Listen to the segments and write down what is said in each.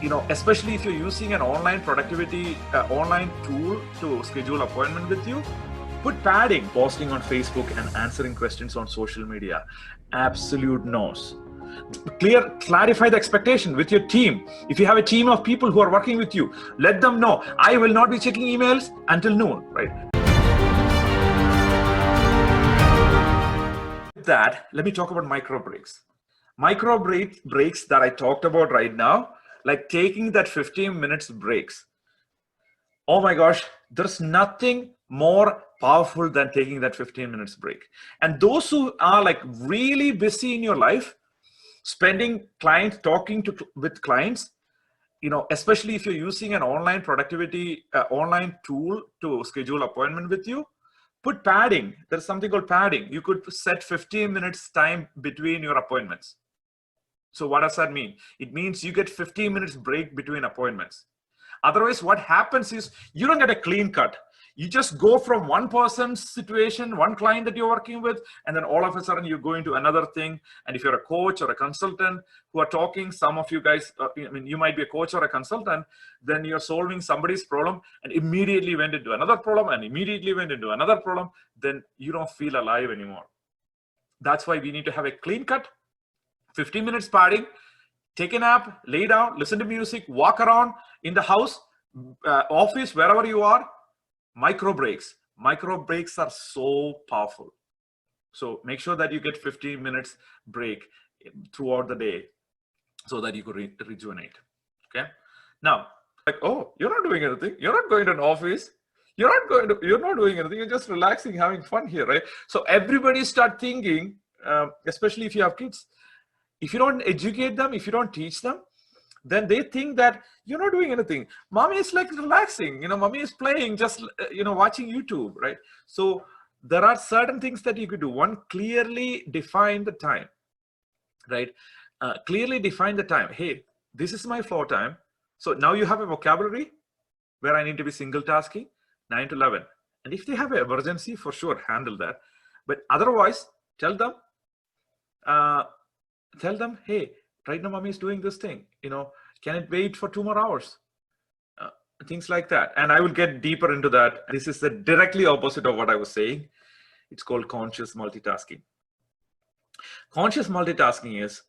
Especially if you're using an online productivity, online tool to schedule appointment with you, put padding. Posting on Facebook and answering questions on social media, absolute no's. Clarify the expectation with your team. If you have a team of people who are working with you, let them know, I will not be checking emails until noon, right? With that, let me talk about micro breaks. Micro breaks that I talked about right now, like taking that 15 minutes breaks. Oh my gosh, there's nothing more powerful than taking that 15 minutes break. And those who are like really busy in your life, spending talking with clients, especially if you're using an online productivity, online tool to schedule appointment with you, put padding. There's something called padding. You could set 15 minutes time between your appointments. So what does that mean? It means you get 15 minutes break between appointments. Otherwise, what happens is you don't get a clean cut. You just go from one person's situation, one client that you're working with, and then all of a sudden you go into another thing. And if you're a coach or a consultant who are talking, some of you guys, you might be a coach or a consultant, then you're solving somebody's problem and immediately went into another problem and immediately went into another problem. Then you don't feel alive anymore. That's why we need to have a clean cut, 15 minutes padding, take a nap, lay down, listen to music, walk around in the house, office, wherever you are. Micro breaks. Micro breaks are so powerful. So make sure that you get 15 minutes break throughout the day so that you could rejuvenate. Okay. Now, like, oh, you're not doing anything. You're not going to an office. You're not doing anything. You're just relaxing, having fun here, right? So everybody start thinking, especially if you have kids, if you don't educate them, if you don't teach them, then they think that you're not doing anything. Mommy is like relaxing, mommy is playing, just, watching YouTube, right? So there are certain things that you could do. One, clearly define the time, right? Clearly define the time. Hey, this is my flow time. So now you have a vocabulary where I need to be single tasking, 9 to 11. And if they have an emergency, for sure, handle that. But otherwise, tell them, hey, right now mommy is doing this thing, can it wait for 2 more hours? Things like that. And I will get deeper into that. This is the directly opposite of what I was saying. It's called conscious multitasking. Conscious multitasking is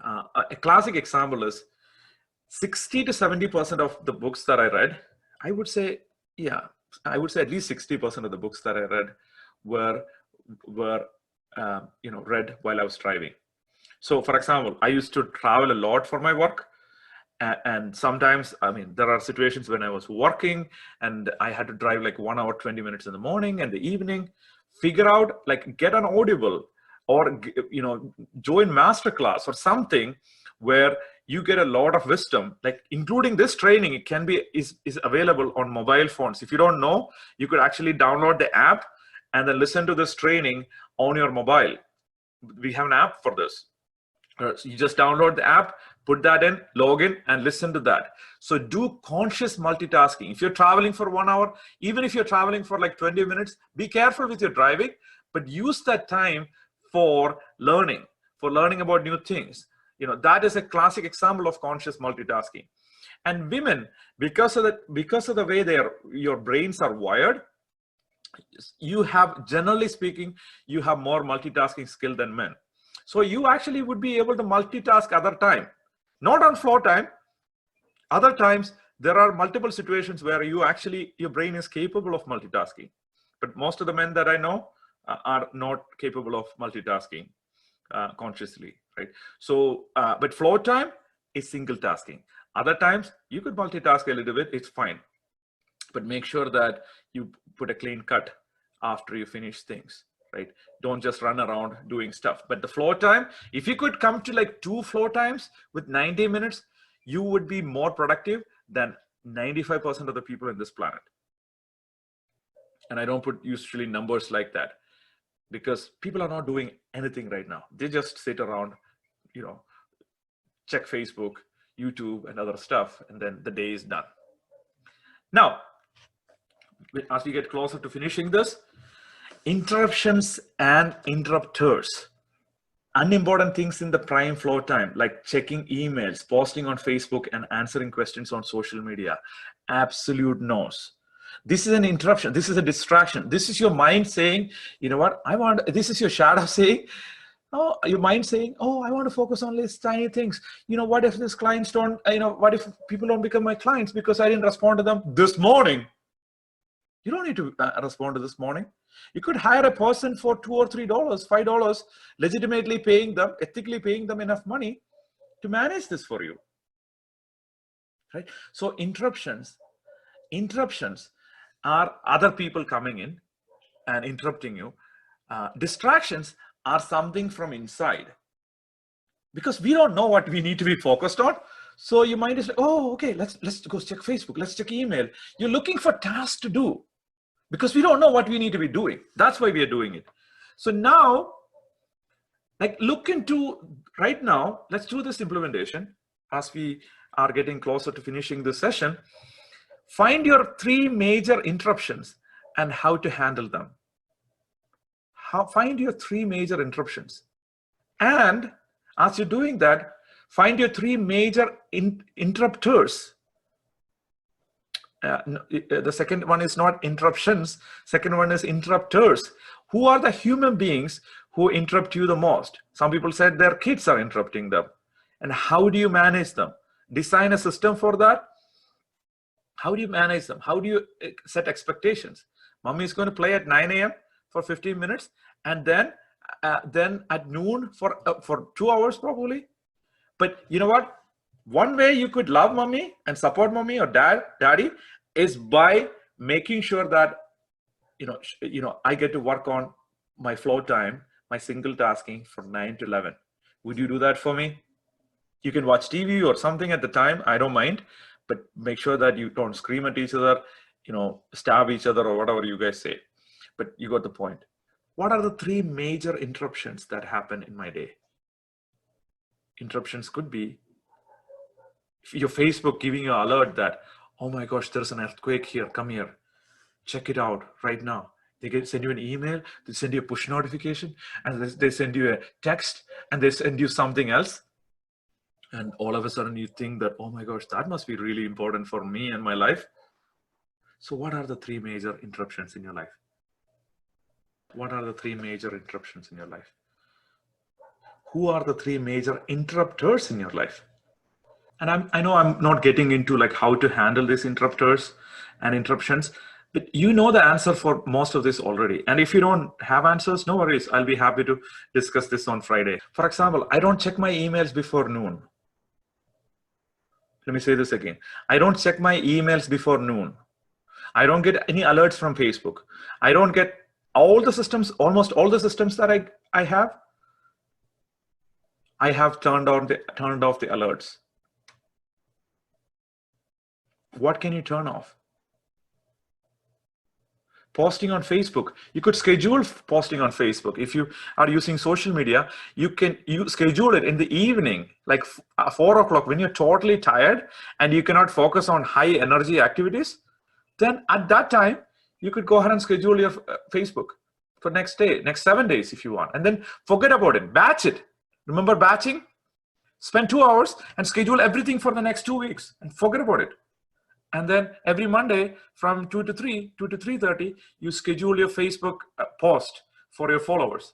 a classic example is 60 to 70% of the books that I read, I would say at least 60% of the books that I read were read while I was driving. So for example, I used to travel a lot for my work. And sometimes, there are situations when I was working and I had to drive like 1 hour, 20 minutes in the morning and the evening, figure out, like, get an Audible or, join masterclass or something where you get a lot of wisdom, like including this training. It can be, is available on mobile phones. If you don't know, you could actually download the app and then listen to this training on your mobile. We have an app for this. So you just download the app, put that in, log in, and listen to that. So do conscious multitasking. If you're traveling for 1 hour, even if you're traveling for like 20 minutes, be careful with your driving, but use that time for learning about new things. That is a classic example of conscious multitasking. And women, because of the way your brains are wired, you have, generally speaking, you have more multitasking skill than men. So you actually would be able to multitask other time, not on flow time. Other times, there are multiple situations where your brain is capable of multitasking. But most of the men that I know are not capable of multitasking consciously, right? So, but flow time is single tasking. Other times, you could multitask a little bit, it's fine. But make sure that you put a clean cut after you finish things. Right? Don't just run around doing stuff. But the flow time, if you could come to like 2 flow times with 90 minutes, you would be more productive than 95% of the people in this planet. And I don't put usually numbers like that because people are not doing anything right now. They just sit around, check Facebook, YouTube, and other stuff, and then the day is done. Now, as we get closer to finishing this, interruptions and interrupters. unimportant things in the prime flow time, like checking emails, posting on Facebook, and answering questions on social media. Absolute no's. This is an interruption. This is a distraction. This is your mind saying, you know what, I want, this is your shadow saying, oh, your mind saying, oh, I want to focus on these tiny things. You know, what if these clients don't, what if people don't become my clients because I didn't respond to them this morning? You don't need to respond to this morning. You could hire a person for $2 or $3, $5, legitimately paying them, ethically paying them enough money to manage this for you, right? So interruptions are other people coming in and interrupting you. Distractions are something from inside, because we don't know what we need to be focused on. So your mind is like, oh, okay, let's go check Facebook, let's check email. You're looking for tasks to do because we don't know what we need to be doing. That's why we are doing it. So now, like, look into right now, let's do this implementation as we are getting closer to finishing this session. Find your 3 major interruptions and how to handle them. Find your 3 major interruptions. And as you're doing that, find your 3 major interrupters. The second one is not interruptions. Second one is interrupters. Who are the human beings who interrupt you the most? Some people said their kids are interrupting them. And how do you manage them? Design a system for that. How do you manage them? How do you set expectations? Mommy is going to play at 9 a.m. for 15 minutes, and then at noon for 2 hours probably. But you know what? One way you could love mommy and support mommy or daddy is by making sure that I get to work on my flow time, my single tasking from 9 to 11. Would you do that for me? You can watch TV or something at the time. I don't mind, but make sure that you don't scream at each other, stab each other or whatever you guys say. But you got the point. What are the 3 major interruptions that happen in my day? Interruptions could be your Facebook giving you an alert that, oh my gosh, there's an earthquake here, come here, check it out right now. They send you an email, they send you a push notification, and they send you a text, and they send you something else. And all of a sudden you think that, oh my gosh, that must be really important for me and my life. So what are the 3 major interruptions in your life? What are the 3 major interruptions in your life? Who are the 3 major interrupters in your life? And I know I'm not getting into like how to handle these interrupters and interruptions, but you know the answer for most of this already. And if you don't have answers, no worries. I'll be happy to discuss this on Friday. For example, I don't check my emails before noon. Let me say this again. I don't check my emails before noon. I don't get any alerts from Facebook. I don't get all the systems, almost all the systems that I have. I have turned off the alerts. What can you turn off? Posting on Facebook. You could schedule posting on Facebook. If you are using social media, you schedule it in the evening, like 4 o'clock when you're totally tired and you cannot focus on high energy activities. Then at that time, you could go ahead and schedule your Facebook for next 7 days if you want. And then forget about it. Batch it. Remember batching? Spend 2 hours and schedule everything for the next 2 weeks and forget about it. And then every Monday from 2 to 3:30, you schedule your Facebook post for your followers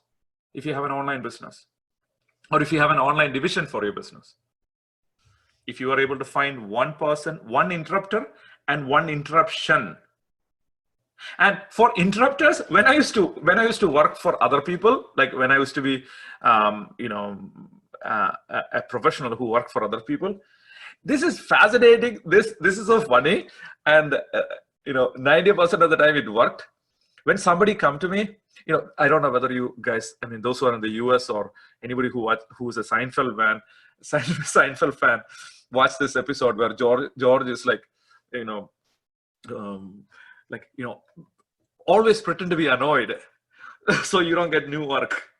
if you have an online business, or if you have an online division for your business. If you are able to find one person, one interrupter, and one interruption. And for interrupters, when I used to work for other people, like when I used to be a professional who worked for other people, this is fascinating. This is so funny, and 90% of the time it worked. When somebody come to me, I don't know whether you guys, I mean, those who are in the US or anybody who's a Seinfeld fan, watch this episode where George is like, always pretend to be annoyed, so you don't get new work.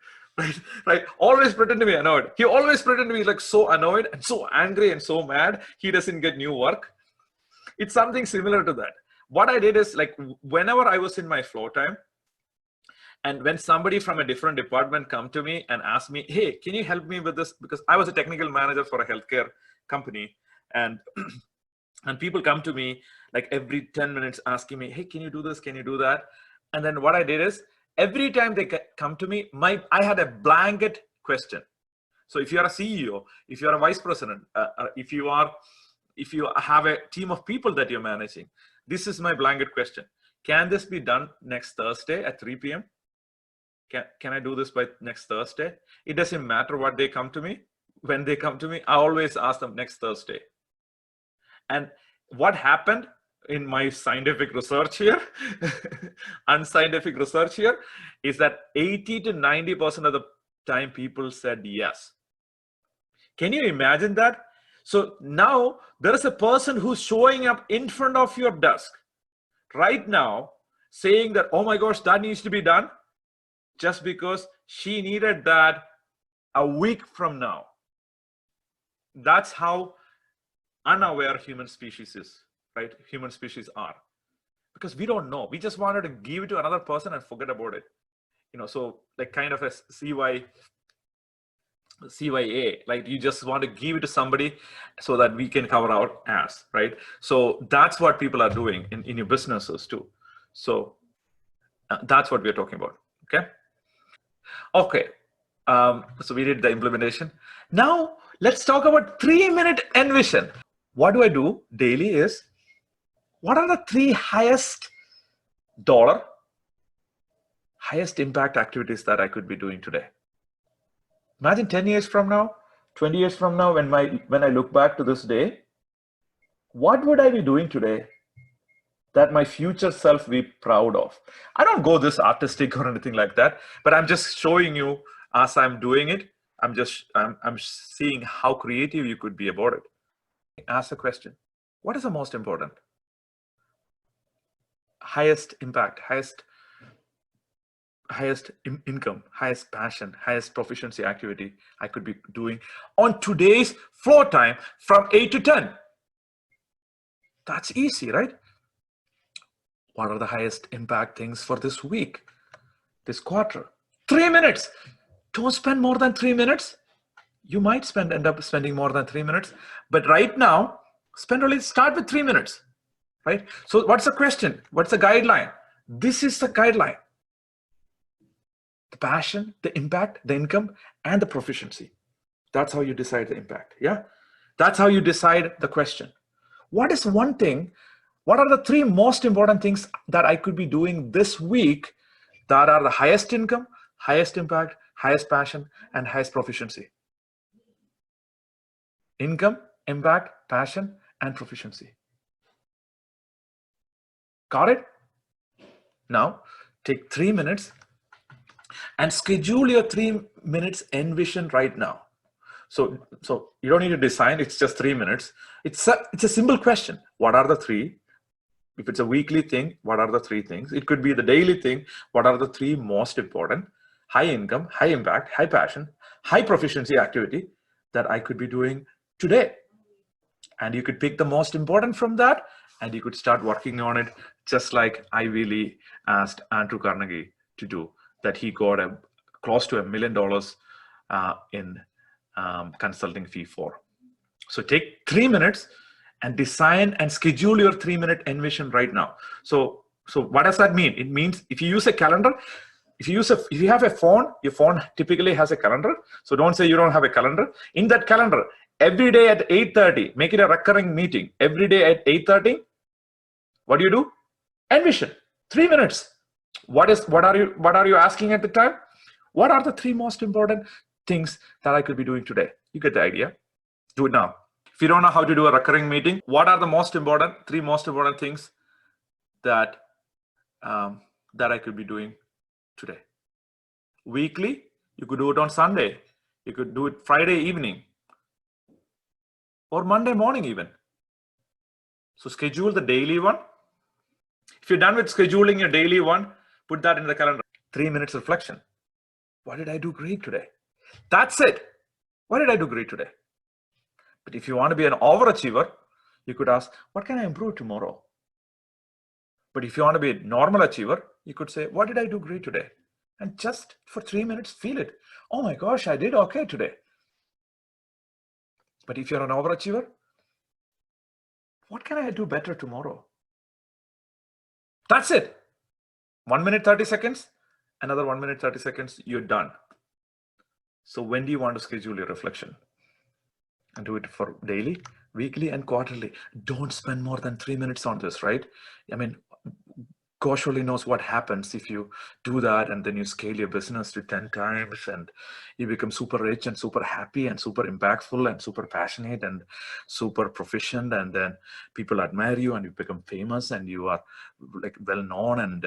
Right. Always pretend to be annoyed. He always pretend to be like so annoyed and so angry and so mad he doesn't get new work. It's something similar to that. What I did is, like, whenever I was in my flow time And when somebody from a different department come to me and ask me, hey, can you help me with this? Because I was a technical manager for a healthcare company, and and people come to me like every 10 minutes asking me, hey, can you do this? Can you do that? And then what I did is, every time they come to me, I had a blanket question. So if you are a CEO, if you are a vice president, if you have a team of people that you're managing, this is my blanket question. Can this be done next Thursday at 3 p.m.? Can I do this by next Thursday? It doesn't matter what they come to me. When they come to me, I always ask them next Thursday. And what happened in my scientific research here, unscientific research here, is that 80 to 90% of the time people said yes. Can you imagine that? So now there is a person who's showing up in front of your desk right now saying that, oh my gosh, that needs to be done, just because she needed that a week from now. That's how unaware human species is, right? Human species are, because we don't know. We just wanted to give it to another person and forget about it. So like kind of a CYA, like you just want to give it to somebody so that we can cover our ass, right? So that's what people are doing in your businesses too. So that's what we're talking about, okay? So we did the implementation. Now let's talk about 3-minute envision. What do I do daily is, what are the 3 highest dollar, highest impact activities that I could be doing today? Imagine 10 years from now, 20 years from now, when I look back to this day, what would I be doing today that my future self be proud of? I don't go this artistic or anything like that, but I'm just showing you as I'm doing it. I'm seeing how creative you could be about it. Ask a question. What is the most important? Highest impact, highest income, highest passion, highest proficiency activity I could be doing on today's floor time from 8 to 10. That's easy, right? What are the highest impact things for this week, this quarter? 3 minutes. Don't spend more than 3 minutes. You might end up spending more than 3 minutes, but right now, start with 3 minutes, right? So what's the question? What's the guideline? This is the guideline. The passion, the impact, the income, and the proficiency. That's how you decide the impact, yeah? That's how you decide the question. What is one thing, what are the 3 most important things that I could be doing this week that are the highest income, highest impact, highest passion, and highest proficiency? Income, impact, passion, and proficiency. Got it? Now, take 3 minutes and schedule your 3 minutes envision right now. So you don't need to design, it's just 3 minutes. It's a simple question. What are the 3? If it's a weekly thing, what are the 3 things? It could be the daily thing. What are the 3 most important? High income, high impact, high passion, high proficiency activity that I could be doing today. And you could pick the most important from that, and you could start working on it, just like Ivy Lee asked Andrew Carnegie to do, that he got close to $1 million in consulting fee for. So take 3 minutes and design and schedule your 3-minute envision right now. So what does that mean? It means if you use a calendar, if you have a phone, your phone typically has a calendar. So don't say you don't have a calendar. In that calendar, every day at 8:30, make it a recurring meeting. Every day at 8:30, what do? Envision. 3 minutes. What are you asking at the time? What are the 3 most important things that I could be doing today? You get the idea. Do it now. If you don't know how to do a recurring meeting, what are the 3 most important things that I could be doing today? Weekly, you could do it on Sunday. You could do it Friday evening or Monday morning even. So schedule the daily one. If you're done with scheduling your daily one, put that in the calendar. 3 minutes reflection. What did I do great today? That's it. What did I do great today? But if you want to be an overachiever, you could ask, what can I improve tomorrow? But if you want to be a normal achiever, you could say, what did I do great today? and just for 3 minutes, feel it. Oh my gosh, I did okay today. But if you're an overachiever, what can I do better tomorrow? That's it. 1 minute, 30 seconds, another 1 minute, 30 seconds, you're done. So when do you want to schedule your reflection? And do it for daily, weekly, and quarterly. Don't spend more than 3 minutes on this, right? I mean, gosh only knows what happens if you do that and then you scale your business to 10 times and you become super rich and super happy and super impactful and super passionate and super proficient, and then people admire you and you become famous and you are like well known, and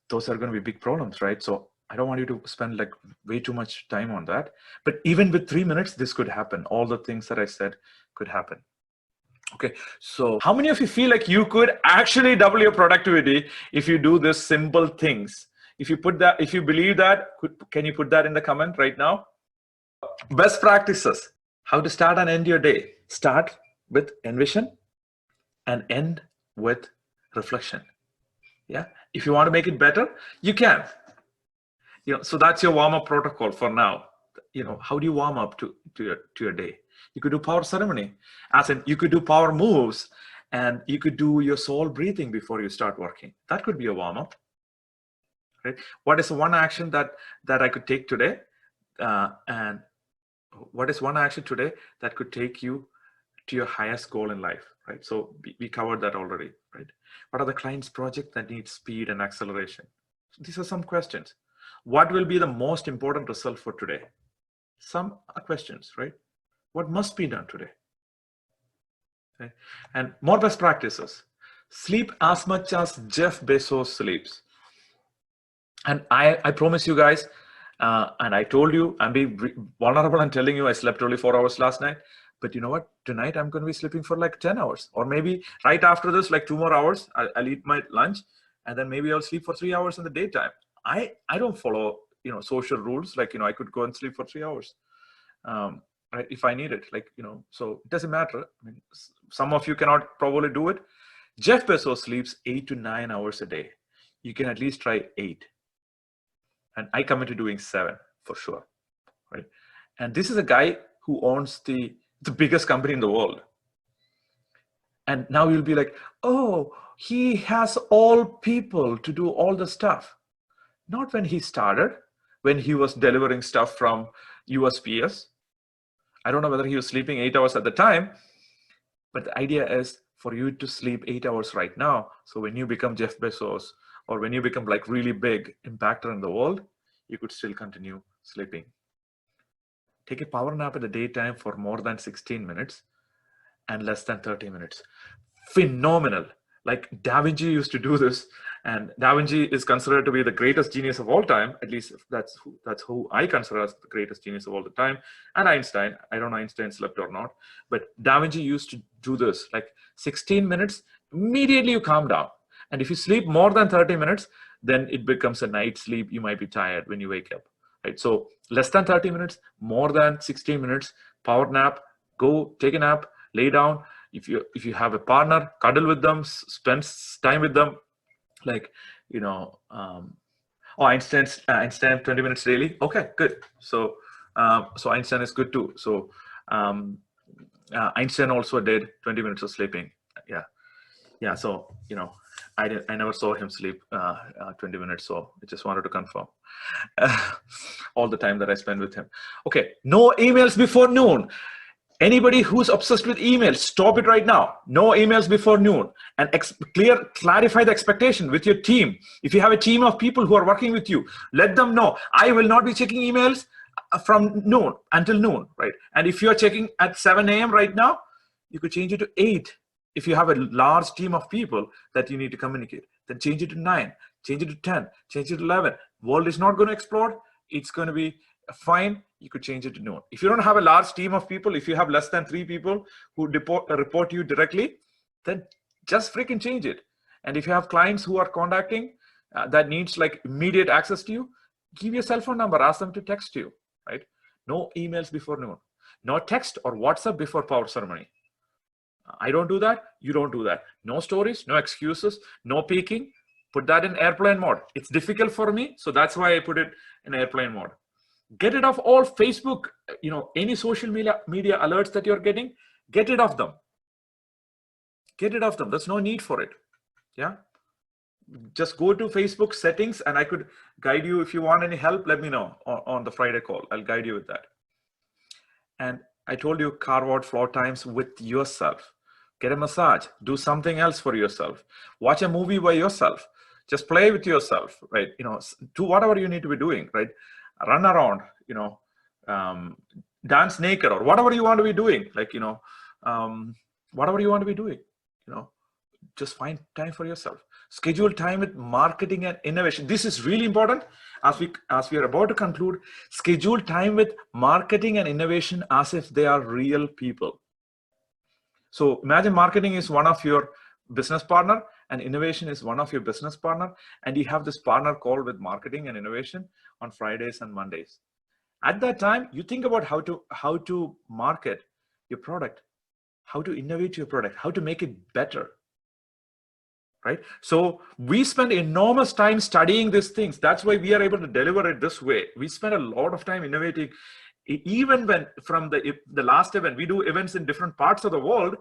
those are going to be big problems, right? So I don't want you to spend like way too much time on that. But even with 3 minutes, this could happen. All the things that I said could happen. Okay, so how many of you feel like you could actually double your productivity if you do these simple things? If you believe that, can you put that in the comment right now? Best practices, how to start and end your day. Start with envision and end with reflection. Yeah, if you want to make it better, you can. So that's your warm-up protocol for now. How do you warm up to your day? You could do power ceremony, as in you could do power moves, and you could do your soul breathing before you start working. That could be a warm-up, right? What is one action that I could take today, and what is one action today that could take you to your highest goal in life, right? So we covered that already, right? What are the client's project that needs speed and acceleration? So these are some questions. What will be the most important result for today? Some are questions, right? What must be done today? Okay. And more best practices. Sleep as much as Jeff Bezos sleeps. And I promise you guys, and I told you, I'm being vulnerable and telling you I slept only 4 hours last night. But you know what? Tonight I'm going to be sleeping for like 10 hours. Or maybe right after this, like 2 more hours, I'll eat my lunch. And then maybe I'll sleep for 3 hours in the daytime. I don't follow, social rules. Like, I could go and sleep for 3 hours. Right, if I need it, so it doesn't matter. I mean, some of you cannot probably do it. Jeff Bezos sleeps 8 to 9 hours a day. You can at least try 8. And I commit to doing 7 for sure, right? And this is a guy who owns the biggest company in the world. And now you'll be like, oh, he has all people to do all the stuff. Not when he started, when he was delivering stuff from USPS. I don't know whether he was sleeping 8 hours at the time, but the idea is for you to sleep 8 hours right now. So when you become Jeff Bezos, or when you become like really big impactor in the world, you could still continue sleeping. Take a power nap in the daytime for more than 16 minutes and less than 30 minutes. Phenomenal. Like Da Vinci used to do this, and Da Vinci is considered to be the greatest genius of all time. At least that's who I consider as the greatest genius of all the time. And Einstein, I don't know Einstein slept or not, but Da Vinci used to do this, like 16 minutes, immediately you calm down. And if you sleep more than 30 minutes, then it becomes a night sleep. You might be tired when you wake up, right? So less than 30 minutes, more than 16 minutes, power nap, go take a nap, lay down. If you have a partner, cuddle with them, spend time with them, like, Einstein 20 minutes daily. Okay, good. So Einstein is good too. So Einstein also did 20 minutes of sleeping. Yeah. So I never saw him sleep 20 minutes. So I just wanted to confirm all the time that I spend with him. Okay, no emails before noon. Anybody who's obsessed with emails, stop it right now. No emails before noon. And clarify the expectation with your team. If you have a team of people who are working with you, let them know, I will not be checking emails from noon until noon, right? And if you're checking at 7 a.m. right now, you could change it to 8. If you have a large team of people that you need to communicate, then change it to 9, change it to 10, change it to 11. World is not going to explode. It's going to be fine. You could change it to noon. If you don't have a large team of people, if you have less than 3 people who report you directly, then just freaking change it. And if you have clients who are contacting that needs like immediate access to you, give your cell phone number, ask them to text you, right? No emails before noon. No text or WhatsApp before power ceremony. I don't do that. You don't do that. No stories, no excuses, no peeking. Put that in airplane mode. It's difficult for me, so that's why I put it in airplane mode. Get rid of all Facebook, any social media alerts that you're getting, get rid of them. Get rid of them. There's no need for it. Yeah. Just go to Facebook settings, and I could guide you. If you want any help, let me know on the Friday call. I'll guide you with that. And I told you, carve out floor times with yourself. Get a massage. Do something else for yourself. Watch a movie by yourself. Just play with yourself, right? Do whatever you need to be doing, right? Run around, dance naked, or whatever you want to be doing. Whatever you want to be doing, just find time for yourself. Schedule time with marketing and innovation. This is really important. As we are about to conclude, schedule time with marketing and innovation as if they are real people. So imagine marketing is one of your business partner and innovation is one of your business partner, and you have this partner call with marketing and innovation on Fridays and Mondays. At that time, you think about how to market your product, how to innovate your product, how to make it better. Right? So we spend enormous time studying these things. That's why we are able to deliver it this way. We spend a lot of time innovating. Even when from the last event, we do events in different parts of the world,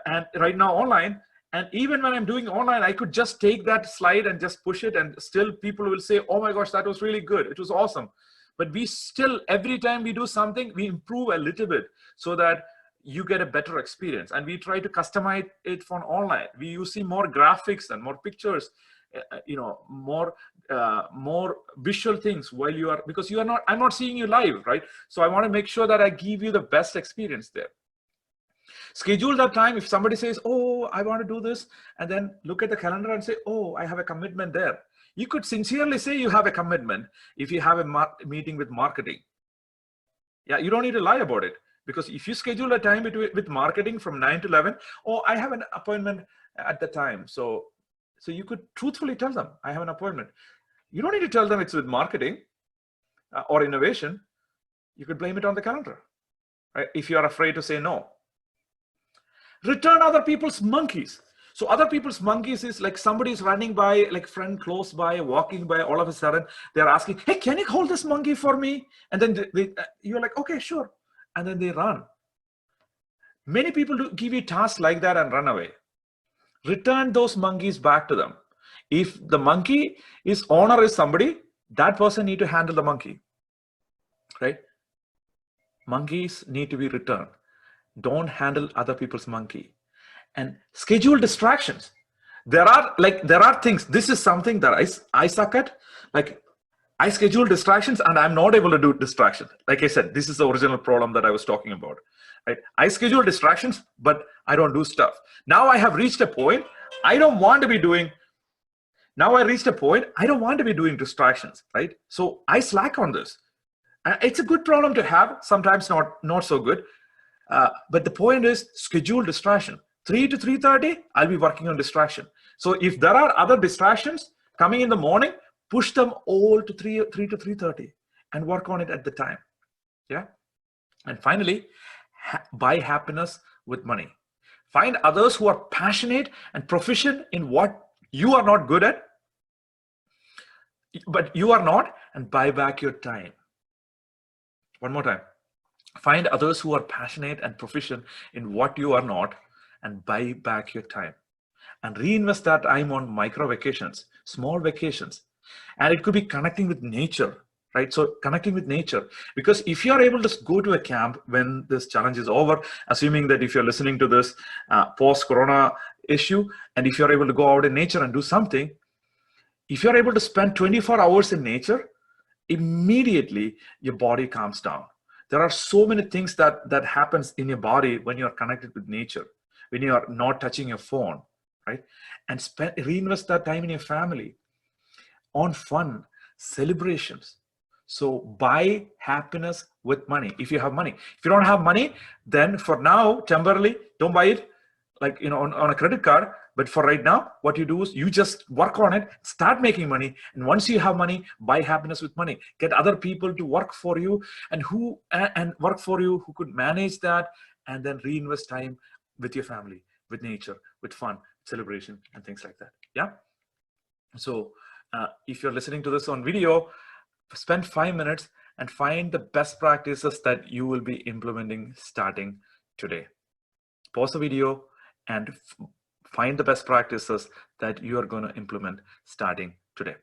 and right now online. And even when I'm doing online, I could just take that slide and just push it, and still people will say, "Oh my gosh, that was really good. It was awesome." But we still, every time we do something, we improve a little bit so that you get a better experience. And we try to customize it for online. We using more graphics and more pictures, more visual things while you are, because I'm not seeing you live, right? So I want to make sure that I give you the best experience there. Schedule that time. If somebody says, "Oh, I want to do this," and then look at the calendar and say, "Oh, I have a commitment there." You could sincerely say you have a commitment if you have a meeting with marketing. Yeah, you don't need to lie about it. Because if you schedule a time with marketing from 9 to 11, "Oh, I have an appointment at the time." So you could truthfully tell them, "I have an appointment." You don't need to tell them it's with marketing or innovation. You could blame it on the calendar, right? If you are afraid to say no. Return other people's monkeys. So other people's monkeys is like somebody's running by, like friend close by, walking by, all of a sudden they're asking, "Hey, can you hold this monkey for me?" And then you're like, "Okay, sure." And then they run. Many people do give you tasks like that and run away. Return those monkeys back to them. If the monkey owner is somebody, that person need to handle the monkey, right? Monkeys need to be returned. Don't handle other people's monkey. And schedule distractions. There are things. This is something that I suck at. Like, I schedule distractions and I'm not able to do distractions. Like I said, this is the original problem that I was talking about. Right? I schedule distractions, but I don't do stuff. Now I have reached a point I don't want to be doing. Now I reached a point I don't want to be doing distractions, right? So I slack on this. It's a good problem to have. Sometimes not so good. But the point is, schedule distraction. 3 to 3:30, I'll be working on distraction. So if there are other distractions coming in the morning, push them all to 3 to 3:30 and work on it at the time. Yeah. And finally, buy happiness with money. Find others who are passionate and proficient in what you are not good at, but you are not, and buy back your time. One more time. Find others who are passionate and proficient in what you are not, and buy back your time. And reinvest that time on micro vacations, small vacations. And it could be connecting with nature, right? So connecting with nature, because if you're able to go to a camp when this challenge is over, assuming that if you're listening to this post-corona issue, and if you're able to go out in nature and do something, if you're able to spend 24 hours in nature, immediately your body calms down. There are so many things that happens in your body when you're connected with nature, when you are not touching your phone, right? And reinvest that time in your family, on fun, celebrations. So buy happiness with money. If you have money. If you don't have money, then for now, temporarily, don't buy it like, on a credit card. But for right now, what you do is you just work on it, start making money. And once you have money, buy happiness with money. Get other people to work for you and work for you who could manage that, and then reinvest time with your family, with nature, with fun, celebration, and things like that. Yeah. So if you're listening to this on video, spend 5 minutes and find the best practices that you will be implementing starting today. Pause the video and find the best practices that you are going to implement starting today.